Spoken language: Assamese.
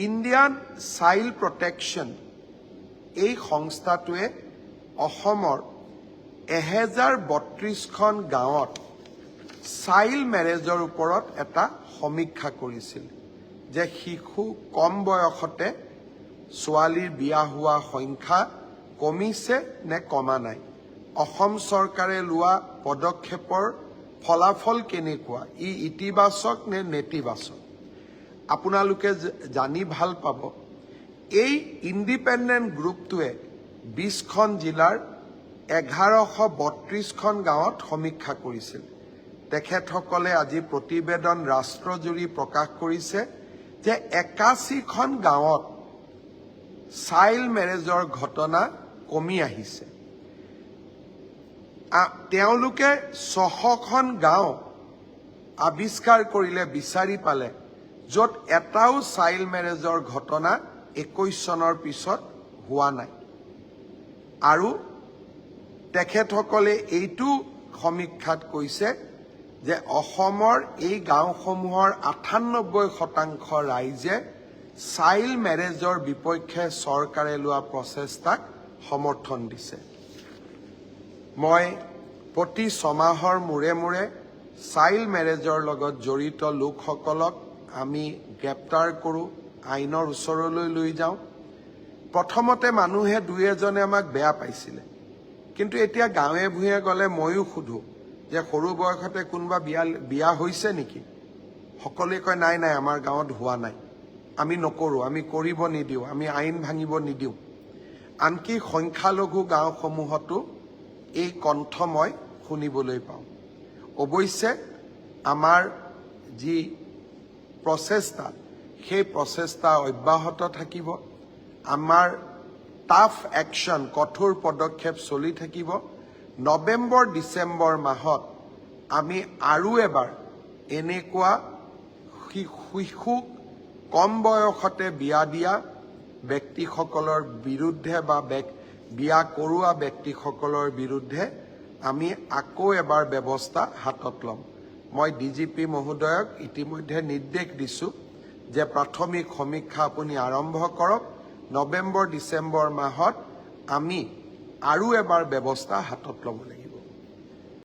ইণ্ডিয়ান চাইল্ড প্ৰটেকশ্যন এই সংস্থাটোৱে অসমৰ 1032খন গাঁৱত চাইল্ড মেৰেজৰ ওপৰত এটা সমীক্ষা কৰিছিল যে শিশু কম বয়সতে ছোৱালীৰ বিয়া হোৱা সংখ্যা কমিছে নে কমা নাই অসম চৰকাৰে লোৱা পদক্ষেপৰ ফলাফল কেনেকুৱা ই ইতিবাচক নে নেতিবাচক আপোনালোকে জানি ভাল পাব এই ইণ্ডিপেণ্ডেণ্ট গ্ৰুপটোৱে 20খন জিলাৰ 1132খন গাঁৱত সমীক্ষা কৰিছিল তেখেতসকলে আজি প্ৰতিবেদন ৰাষ্ট্ৰজুৰি প্ৰকাশ কৰিছে যে 81খন গাঁৱত চাইল্ড মেৰেজৰ ঘটনা কমি আহিছে তেওঁলোকে 600খন গাঁও আৱিষ্কাৰ কৰিলে বিচাৰি পালে য'ত এটাও চাইল্ড মেৰেজৰ ঘটনা 21 চনৰ পিছত হোৱা নাই আৰু তেখেতসকলে এইটো সমীক্ষাত কৈছে যে অসমৰ এই গাঁওসমূহৰ 98% ৰাইজে চাইল্ড মেৰেজৰ বিপক্ষে চৰকাৰে লোৱা প্ৰচেষ্টাক সমৰ্থন দিছে মই প্ৰতি ছমাহৰ মূৰে মূৰে চাইল্ড মেৰেজৰ লগত জড়িত লোকসকলক আমি গ্ৰেপ্তাৰ কৰোঁ আইনৰ ওচৰলৈ লৈ যাওঁ প্ৰথমতে মানুহে দুই এজনে আমাক বেয়া পাইছিলে কিন্তু এতিয়া গাঁৱে ভূঞে গ'লে ময়ো সুধো যে সৰু বয়সতে কোনোবা বিয়া হৈছে নেকি সকলোৱে কয় নাই নাই আমাৰ গাঁৱত হোৱা নাই আমি নকৰোঁ আমি কৰিব নিদিওঁ আমি আইন ভাঙিব নিদিওঁ আনকি সংখ্যালঘু গাঁওসমূহতো এই কণ্ঠ মই শুনিবলৈ পাওঁ অৱশ্যে আমাৰ যি প্ৰচেষ্টা সেই প্ৰচেষ্টা অব্যাহত থাকিব আমাৰ টাফ একশ্যন কঠোৰ পদক্ষেপ চলি থাকিব নৱেম্বৰ ডিচেম্বৰ মাহত আমি আৰু এবাৰ এনেকুৱা শিশুক কম বয়সতে বিয়া দিয়া ব্যক্তিসকলৰ বিৰুদ্ধে বা বিয়া কৰোৱা ব্যক্তিসকলৰ বিৰুদ্ধে আমি আকৌ এবাৰ ব্যৱস্থা হাতত ল'ম মই ডিজিপি মহোদয়ক ইতিমধ্যে নিৰ্দেশ দিছোঁ যে প্ৰাথমিক সমীক্ষা আপুনি আৰম্ভ কৰক নৱেম্বৰ ডিচেম্বৰ মাহত আমি আৰু এবাৰ ব্যৱস্থা হাতত ল'ব লাগিব